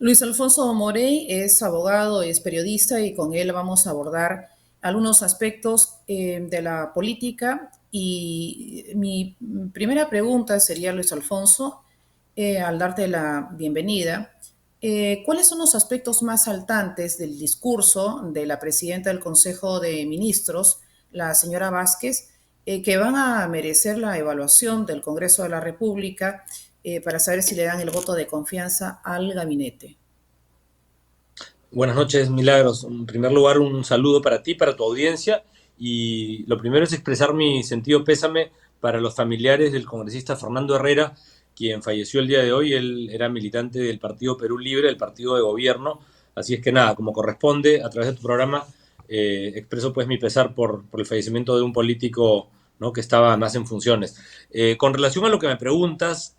Luis Alfonso Morey es abogado, es periodista y con él vamos a abordar algunos aspectos de la política. Y mi primera pregunta sería, Luis Alfonso, al darte la bienvenida, ¿cuáles son los aspectos más saltantes del discurso de la presidenta del Consejo de Ministros, la señora Vázquez, que van a merecer la evaluación del Congreso de la República para saber si le dan el voto de confianza al gabinete? Buenas noches, Milagros. En primer lugar, un saludo para ti, para tu audiencia. Y lo primero es expresar mi sentido pésame para los familiares del congresista Fernando Herrera, quien falleció el día de hoy. Él era militante del Partido Perú Libre, el partido de gobierno. Así es que nada, como corresponde, a través de tu programa, expreso pues mi pesar por el fallecimiento de un político, ¿no?, que estaba más en funciones. Con relación a lo que me preguntas,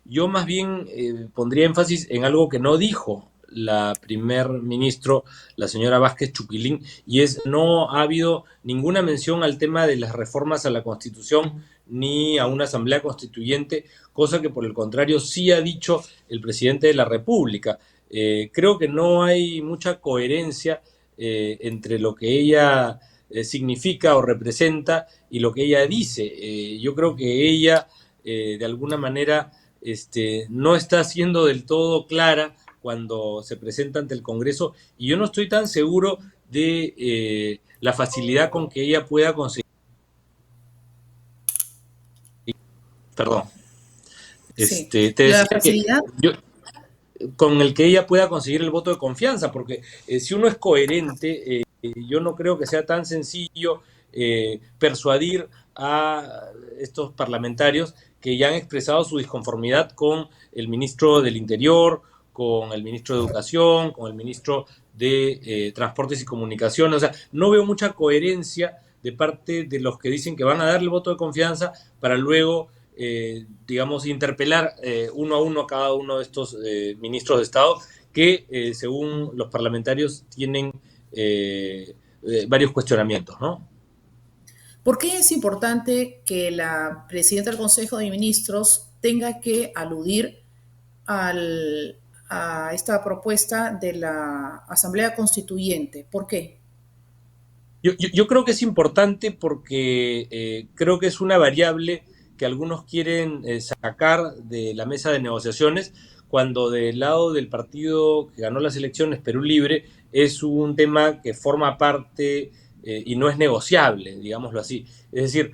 yo más bien pondría énfasis en algo que no dijo la primer ministro, la señora Vázquez Chuquilín, y es: no ha habido ninguna mención al tema de las reformas a la Constitución ni a una asamblea constituyente, cosa que por el contrario sí ha dicho el presidente de la República. Creo que no hay mucha coherencia entre lo que ella significa o representa y lo que ella dice. Yo creo que ella de alguna manera no está siendo del todo clara cuando se presenta ante el Congreso, y yo no estoy tan seguro de la facilidad con que ella pueda conseguir, perdón, Sí, te la decía que facilidad. yo, con el que ella pueda conseguir el voto de confianza, porque si uno es coherente, yo no creo que sea tan sencillo persuadir a estos parlamentarios que ya han expresado su disconformidad con el ministro del Interior, con el ministro de Educación, con el ministro de Transportes y Comunicaciones. O sea, no veo mucha coherencia de parte de los que dicen que van a darle el voto de confianza para luego digamos, interpelar uno a uno a cada uno de estos ministros de Estado que, según los parlamentarios, tienen varios cuestionamientos, ¿no? ¿Por qué es importante que la presidenta del Consejo de Ministros tenga que aludir al, a esta propuesta de la Asamblea Constituyente? ¿Por qué? Yo creo que es importante porque creo que es una variable que algunos quieren sacar de la mesa de negociaciones, cuando del lado del partido que ganó las elecciones, Perú Libre, es un tema que forma parte y no es negociable, digámoslo así. Es decir,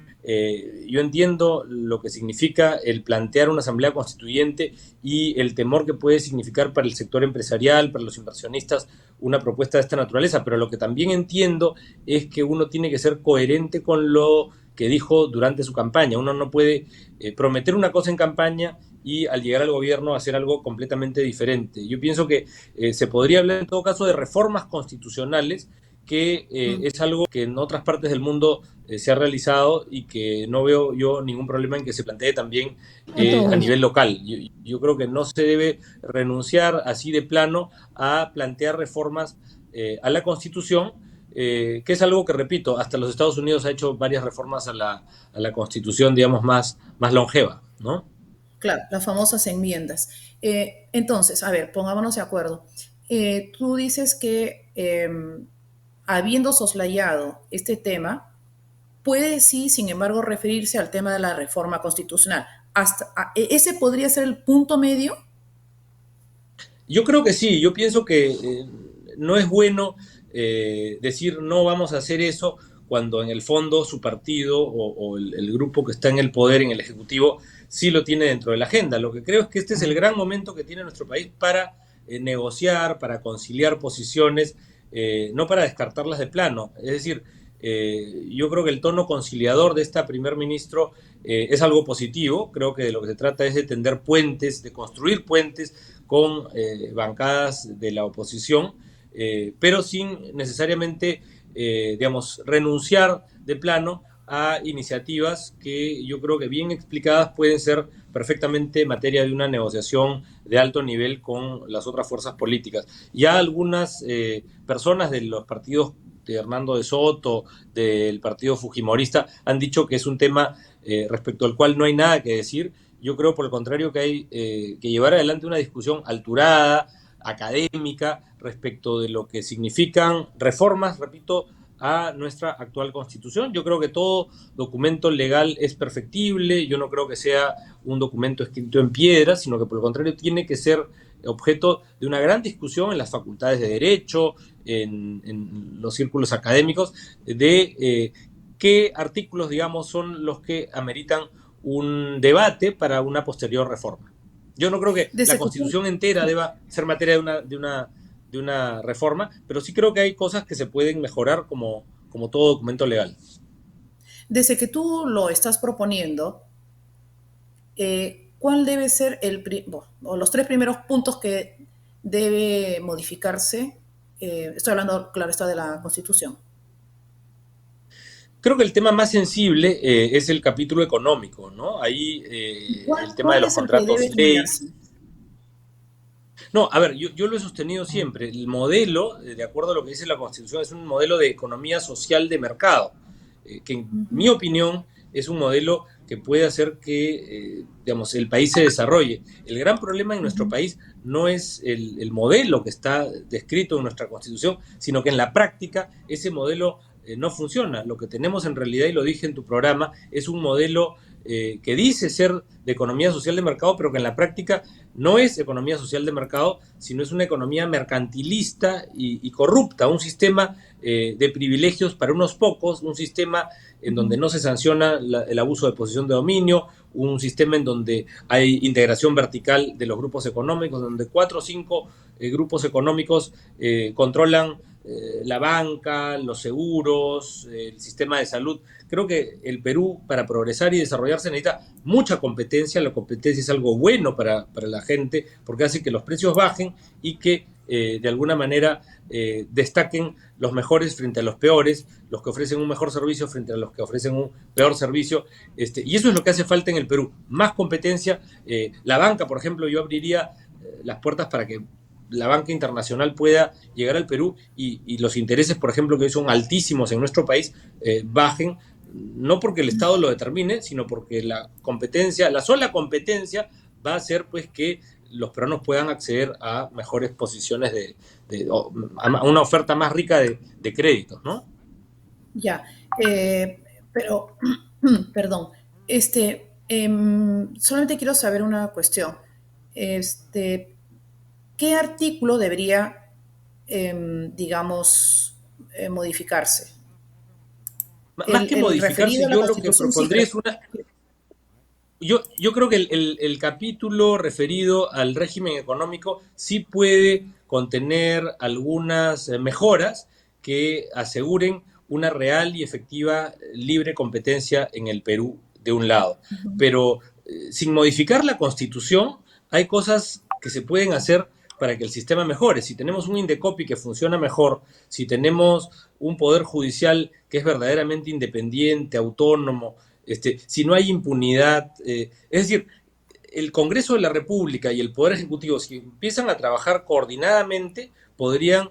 yo entiendo lo que significa el plantear una asamblea constituyente y el temor que puede significar para el sector empresarial, para los inversionistas, una propuesta de esta naturaleza, pero lo que también entiendo es que uno tiene que ser coherente con lo que dijo durante su campaña. Uno no puede prometer una cosa en campaña y al llegar al gobierno hacer algo completamente diferente. Yo pienso que se podría hablar en todo caso de reformas constitucionales, que es algo que en otras partes del mundo se ha realizado y que no veo yo ningún problema en que se plantee también a nivel local. Yo creo que no se debe renunciar así de plano a plantear reformas a la Constitución, que es algo que, repito, hasta los Estados Unidos ha hecho varias reformas a la Constitución, digamos, más longeva, ¿no? Claro, las famosas enmiendas. Entonces, a ver, pongámonos de acuerdo. Tú dices que habiendo soslayado este tema, puede sí, sin embargo, referirse al tema de la reforma constitucional. ¿Ese podría ser el punto medio? Yo creo que sí, yo pienso que no es bueno decir no vamos a hacer eso cuando en el fondo su partido o el grupo que está en el poder, en el Ejecutivo, sí lo tiene dentro de la agenda. Lo que creo es que este es el gran momento que tiene nuestro país para negociar, para conciliar posiciones, no para descartarlas de plano. Es decir, yo creo que el tono conciliador de esta primer ministro es algo positivo. Creo que de lo que se trata es de tender puentes, de construir puentes con bancadas de la oposición, pero sin necesariamente, digamos, renunciar de plano a iniciativas que yo creo que bien explicadas pueden ser perfectamente materia de una negociación de alto nivel con las otras fuerzas políticas. Ya algunas personas de los partidos de Hernando de Soto, del partido fujimorista, han dicho que es un tema respecto al cual no hay nada que decir. Yo creo, por el contrario, que hay que llevar adelante una discusión alturada, académica respecto de lo que significan reformas, repito, a nuestra actual Constitución. Yo creo que todo documento legal es perfectible, yo no creo que sea un documento escrito en piedra, sino que por el contrario tiene que ser objeto de una gran discusión en las facultades de Derecho, en los círculos académicos, de qué artículos, digamos, son los que ameritan un debate para una posterior reforma. Yo no creo que la Desde tu punto, Constitución entera deba ser materia de una reforma, pero sí creo que hay cosas que se pueden mejorar como todo documento legal. desde que tú lo estás proponiendo, ¿cuál debe ser bueno, o los tres primeros puntos que debe modificarse? Estoy hablando, claro, está de la Constitución. Creo que el tema más sensible es el capítulo económico, ¿no? Ahí el tema de ¿Cuál los es el que contratos debe ley. cambiarse? No, a ver, yo lo he sostenido siempre. El modelo, de acuerdo a lo que dice la Constitución, es un modelo de economía social de mercado, que en mi opinión es un modelo que puede hacer que, digamos, el país se desarrolle. El gran problema en nuestro país no es el modelo que está descrito en nuestra Constitución, sino que en la práctica ese modelo no funciona. Lo que tenemos en realidad, y lo dije en tu programa, es un modelo que dice ser de economía social de mercado, pero que en la práctica no es economía social de mercado, sino es una economía mercantilista y corrupta, un sistema de privilegios para unos pocos, un sistema en donde no se sanciona el abuso de posición de dominio, un sistema en donde hay integración vertical de los grupos económicos, donde 4 o 5 grupos económicos controlan la banca, los seguros, el sistema de salud. Creo que el Perú, para progresar y desarrollarse, necesita mucha competencia. La competencia es algo bueno para la gente porque hace que los precios bajen y que de alguna manera destaquen los mejores frente a los peores, los que ofrecen un mejor servicio frente a los que ofrecen un peor servicio. Y eso es lo que hace falta en el Perú, más competencia. La banca, por ejemplo, yo abriría las puertas para que la banca internacional pueda llegar al Perú y los intereses, por ejemplo, que hoy son altísimos en nuestro país, bajen, no porque el Estado lo determine, sino porque la competencia, la sola competencia va a hacer pues que los peruanos puedan acceder a mejores posiciones a una oferta más rica de créditos, ¿no? Ya, pero, perdón, solamente quiero saber una cuestión. Este, ¿Qué artículo debería, digamos, modificarse? Más que El modificarse, referido a la yo lo que Constitución, sí, propondría es una. Yo creo que el capítulo referido al régimen económico sí puede contener algunas mejoras que aseguren una real y efectiva libre competencia en el Perú, de un lado. Pero sin modificar la Constitución, hay cosas que se pueden hacer para que el sistema mejore. Si tenemos un Indecopi que funciona mejor, si tenemos un poder judicial que es verdaderamente independiente, autónomo, si no hay impunidad, es decir, el Congreso de la República y el Poder Ejecutivo, si empiezan a trabajar coordinadamente, podrían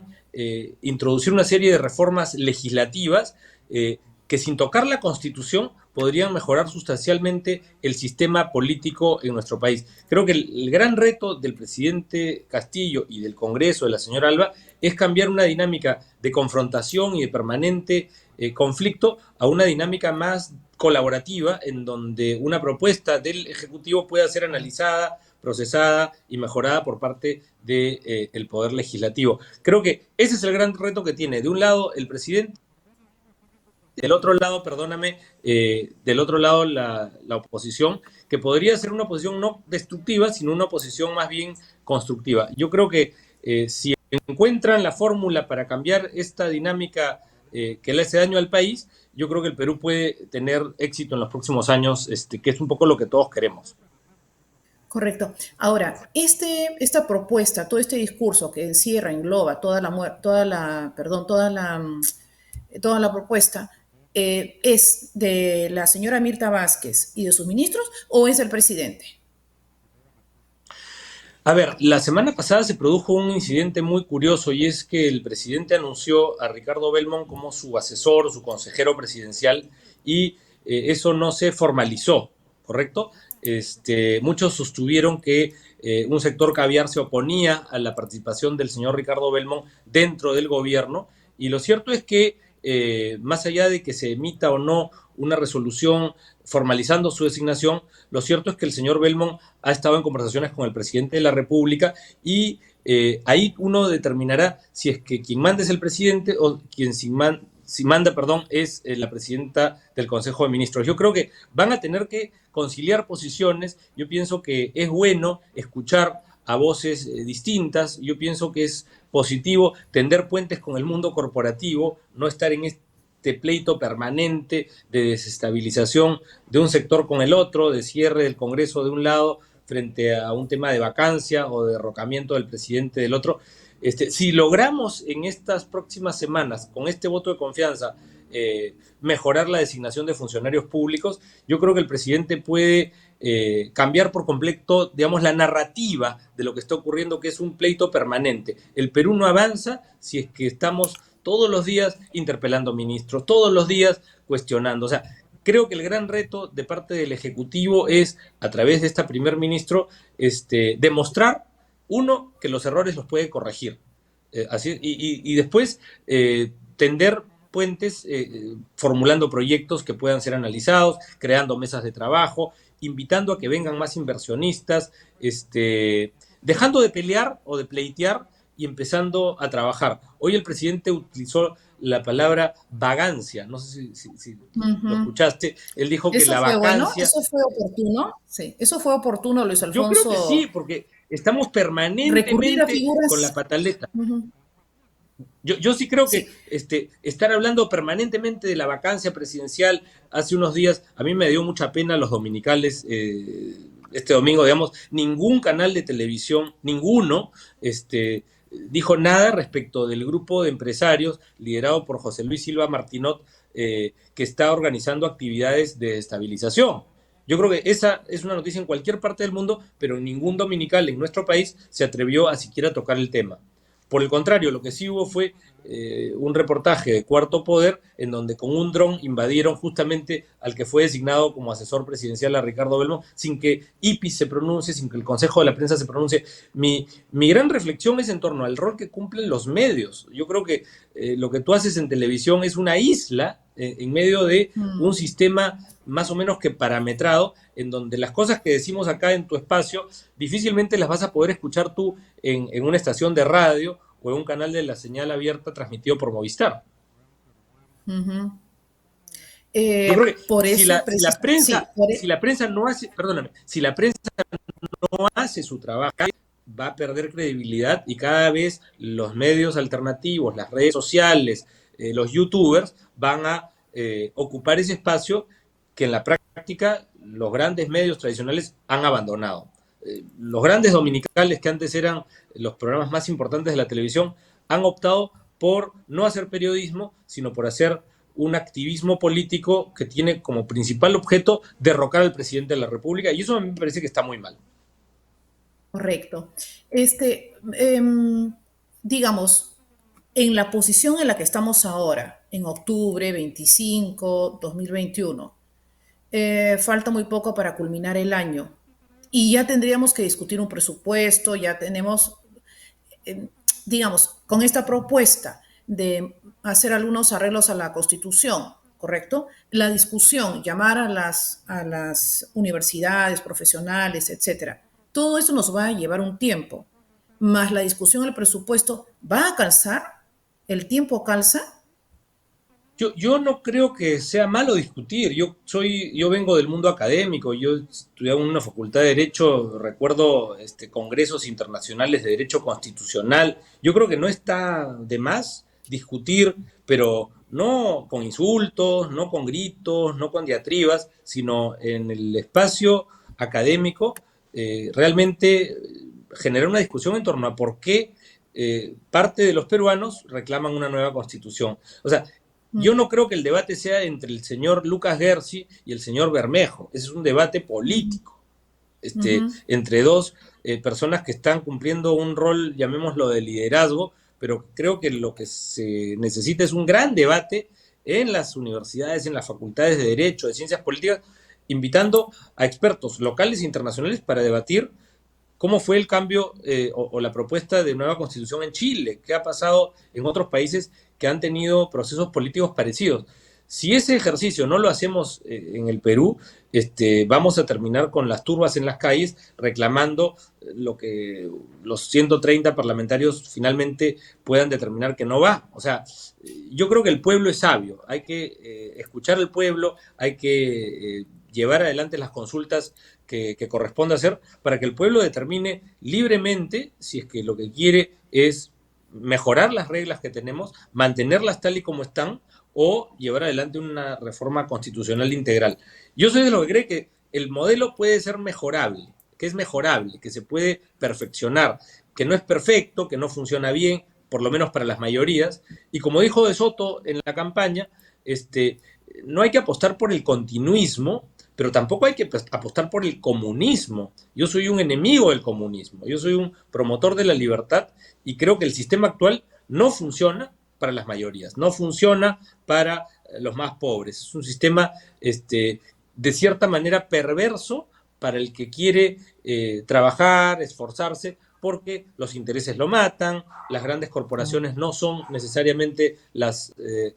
introducir una serie de reformas legislativas que sin tocar la Constitución podrían mejorar sustancialmente el sistema político en nuestro país. Creo que el gran reto del presidente Castillo y del Congreso, de la señora Alba, es cambiar una dinámica de confrontación y de permanente conflicto a una dinámica más colaborativa en donde una propuesta del Ejecutivo pueda ser analizada, procesada y mejorada por parte del Poder Legislativo. Creo que ese es el gran reto que tiene, de un lado, el presidente, del otro lado, perdóname, del otro lado la oposición, que podría ser una oposición no destructiva, sino una oposición más bien constructiva. Yo creo que si encuentran la fórmula para cambiar esta dinámica que le hace daño al país, yo creo que el Perú puede tener éxito en los próximos años, que es un poco lo que todos queremos. correcto. Ahora, esta propuesta, todo este discurso que encierra, engloba toda la propuesta, ¿es de la señora Mirta Vázquez y de sus ministros o es del presidente? A ver, la semana pasada se produjo un incidente muy curioso y es que el presidente anunció a Ricardo Belmont como su asesor, su consejero presidencial y eso no se formalizó, ¿correcto? muchos sostuvieron que un sector caviar se oponía a la participación del señor Ricardo Belmont dentro del gobierno, y lo cierto es que más allá de que se emita o no una resolución formalizando su designación, lo cierto es que el señor Belmont ha estado en conversaciones con el presidente de la República y ahí uno determinará si es que quien manda es el presidente o quien si manda, perdón, es la presidenta del Consejo de Ministros. Yo creo que van a tener que conciliar posiciones. Yo pienso que es bueno escuchar a voces distintas. Yo pienso que es positivo tender puentes con el mundo corporativo, no estar en este pleito permanente de desestabilización de un sector con el otro, de cierre del Congreso de un lado frente a un tema de vacancia o de derrocamiento del presidente del otro. Si logramos en estas próximas semanas, con este voto de confianza, mejorar la designación de funcionarios públicos, yo creo que el presidente puede cambiar por completo, digamos, la narrativa de lo que está ocurriendo, que es un pleito permanente. El Perú no avanza si es que estamos todos los días interpelando ministros, todos los días cuestionando. O sea, creo que el gran reto de parte del Ejecutivo es, a través de esta primer ministro, demostrar, uno, que los errores los puede corregir, y después tender puentes, formulando proyectos que puedan ser analizados, creando mesas de trabajo, invitando a que vengan más inversionistas, dejando de pelear o de pleitear y empezando a trabajar. Hoy el presidente utilizó la palabra vagancia, no sé si lo Ujú. escuchaste, él dijo que Eso la fue bueno, vacancia, eso fue oportuno, sí, eso fue oportuno, Luis yo creo que sí, Alfonso, porque estamos recurrir a permanentemente con la figuras. pataleta. Ujú. Yo sí creo que Sí, estar hablando permanentemente de la vacancia presidencial hace unos días, a mí me dio mucha pena los dominicales. Este domingo, digamos, ningún canal de televisión, ninguno, dijo nada respecto del grupo de empresarios liderado por José Luis Silva Martinot, que está organizando actividades de estabilización. Yo creo que esa es una noticia en cualquier parte del mundo, pero ningún dominical en nuestro país se atrevió a siquiera tocar el tema. Por el contrario, lo que sí hubo fue un reportaje de Cuarto Poder en donde con un dron invadieron justamente al que fue designado como asesor presidencial, a Ricardo Belmont, sin que IPI se pronuncie, sin que el Consejo de la Prensa se pronuncie. Mi gran reflexión es en torno al rol que cumplen los medios. Yo creo que lo que tú haces en televisión es una isla en medio de un mm, sistema más o menos que parametrado, en donde las cosas que decimos acá en tu espacio difícilmente las vas a poder escuchar tú en una estación de radio o en un canal de la señal abierta transmitido por Movistar. ujú. Yo creo que Por eso, sí, si la prensa no hace, perdóname, si la prensa no hace su trabajo, va a perder credibilidad y cada vez los medios alternativos, las redes sociales, los youtubers van a ocupar ese espacio que en la práctica los grandes medios tradicionales han abandonado. Los grandes dominicales, que antes eran los programas más importantes de la televisión, han optado por no hacer periodismo, sino por hacer un activismo político que tiene como principal objeto derrocar al presidente de la República, y eso a mí me parece que está muy mal. correcto. Digamos, en la posición en la que estamos ahora, en octubre 25, 2021, falta muy poco para culminar el año y ya tendríamos que discutir un presupuesto, ya tenemos, eh, digamos, con esta propuesta de hacer algunos arreglos a la Constitución, ¿correcto? La discusión, llamar a las universidades profesionales, etcétera. Todo eso nos va a llevar un tiempo, más la discusión del presupuesto va a calzar, el tiempo calza. Yo no creo que sea malo discutir. Yo vengo del mundo académico, yo estudié en una facultad de Derecho, recuerdo congresos internacionales de Derecho Constitucional. Yo creo que no está de más discutir, pero no con insultos, no con gritos, no con diatribas, sino en el espacio académico, realmente generar una discusión en torno a por qué parte de los peruanos reclaman una nueva constitución. O sea, yo no creo que el debate sea entre el señor Lucas Gersi y el señor Bermejo. Ese es un debate político, Uh -huh. entre dos personas que están cumpliendo un rol, llamémoslo, de liderazgo, pero creo que lo que se necesita es un gran debate en las universidades, en las facultades de Derecho, de Ciencias Políticas, invitando a expertos locales e internacionales para debatir cómo fue el cambio o la propuesta de nueva constitución en Chile, qué ha pasado en otros países que han tenido procesos políticos parecidos. Si ese ejercicio no lo hacemos en el Perú, vamos a terminar con las turbas en las calles reclamando lo que los 130 parlamentarios finalmente puedan determinar que no va. O sea, yo creo que el pueblo es sabio, hay que escuchar al pueblo, hay que llevar adelante las consultas que corresponde hacer para que el pueblo determine libremente si es que lo que quiere es mejorar las reglas que tenemos, mantenerlas tal y como están, o llevar adelante una reforma constitucional integral. Yo soy de los que cree que el modelo puede ser mejorable, que es mejorable, que se puede perfeccionar, que no es perfecto, que no funciona bien, por lo menos para las mayorías, y como dijo De Soto en la campaña, no hay que apostar por el continuismo, pero tampoco hay que apostar por el comunismo. Yo soy un enemigo del comunismo, yo soy un promotor de la libertad y creo que el sistema actual no funciona para las mayorías, no funciona para los más pobres. Es un sistema de cierta manera perverso para el que quiere trabajar, esforzarse, porque los intereses lo matan, las grandes corporaciones no son necesariamente las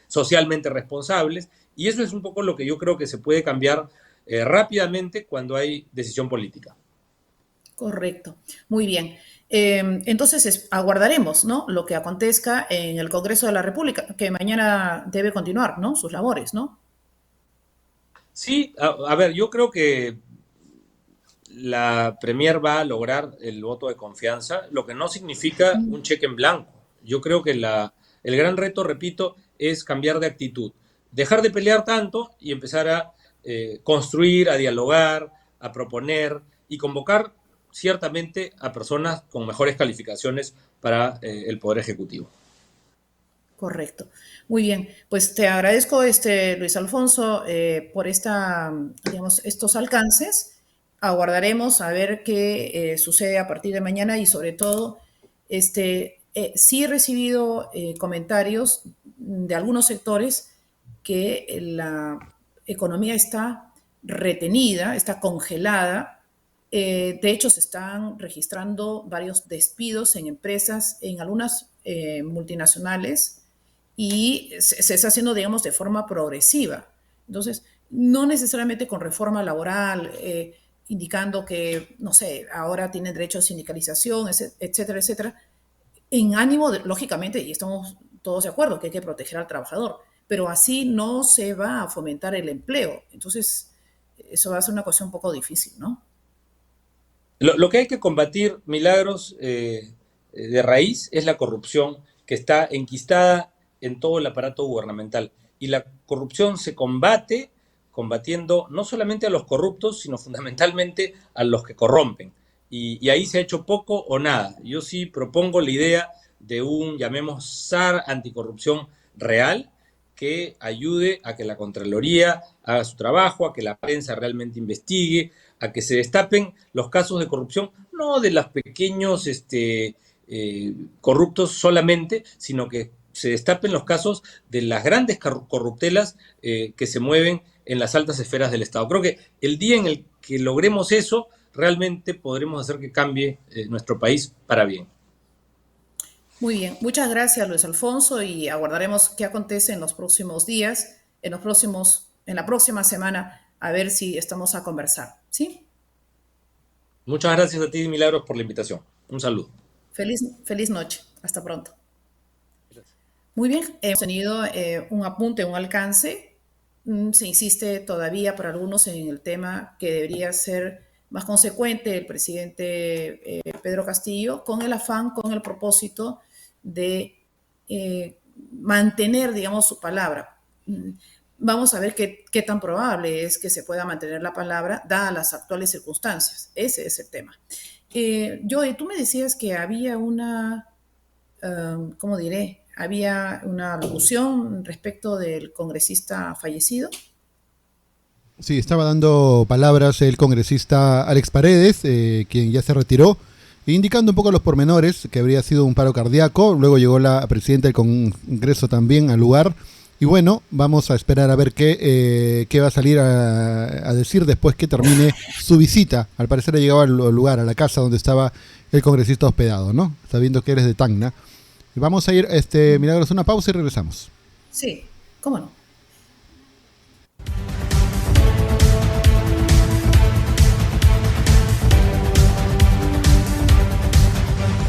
socialmente responsables, y eso es un poco lo que yo creo que se puede cambiar rápidamente cuando hay decisión política. Correcto, muy bien. Entonces aguardaremos, ¿no?, lo que acontezca en el Congreso de la República, que mañana debe continuar, ¿no?, sus labores, ¿no? Sí, a ver, yo creo que la Premier va a lograr el voto de confianza, lo que no significa un cheque en blanco. Yo creo que el gran reto, repito, es cambiar de actitud, dejar de pelear tanto y empezar a construir, a dialogar, a proponer y convocar ciertamente a personas con mejores calificaciones para el Poder Ejecutivo. Correcto. Muy bien. Pues te agradezco, Luis Alfonso, por estos alcances. Aguardaremos a ver qué sucede a partir de mañana y sobre todo, sí he recibido comentarios de algunos sectores que la economía está retenida, está congelada. De hecho, se están registrando varios despidos en empresas, en algunas multinacionales, y se está haciendo, digamos, de forma progresiva. Entonces, no necesariamente con reforma laboral, indicando que, no sé, ahora tienen derecho a sindicalización, etcétera, etcétera, en ánimo, lógicamente, y estamos todos de acuerdo que hay que proteger al trabajador, pero así no se va a fomentar el empleo. Entonces, eso va a ser una cuestión un poco difícil, ¿no? Lo que hay que combatir, Milagros, de raíz es la corrupción que está enquistada en todo el aparato gubernamental. Y la corrupción se combate combatiendo no solamente a los corruptos, sino fundamentalmente a los que corrompen. Y ahí se ha hecho poco o nada. Yo sí propongo la idea de un, llamemos, SAR anticorrupción real, que ayude a que la Contraloría haga su trabajo, a que la prensa realmente investigue, a que se destapen los casos de corrupción, no de los pequeños corruptos solamente, sino que se destapen los casos de las grandes corruptelas que se mueven en las altas esferas del Estado. Creo que el día en el que logremos eso, realmente podremos hacer que cambie nuestro país para bien. Muy bien, muchas gracias, Luis Alfonso, y aguardaremos qué acontece en los próximos días, en la próxima semana, a ver si estamos a conversar, ¿sí? Muchas gracias a ti, Milagros, por la invitación. Un saludo. Feliz noche. Hasta pronto. Gracias. Muy bien, hemos tenido un apunte, un alcance. Se insiste todavía para algunos en el tema que debería ser más consecuente el presidente Pedro Castillo, con el afán, con el propósito de mantener, digamos, su palabra. Vamos a ver qué tan probable es que se pueda mantener la palabra, dadas las actuales circunstancias. Ese es el tema. Joey, tú me decías que había ¿cómo diré? Había una locución respecto del congresista fallecido. Sí, estaba dando palabras el congresista Alex Paredes, quien ya se retiró, indicando un poco los pormenores, que habría sido un paro cardíaco. Luego llegó la presidenta del Congreso también al lugar Y bueno, vamos a esperar a ver qué va a salir a decir después que termine su visita. Al parecer ha llegado al lugar, a la casa donde estaba el congresista hospedado, ¿no? Sabiendo que eres de Tacna. Y vamos a ir, Milagros, a una pausa y regresamos. Sí, cómo no.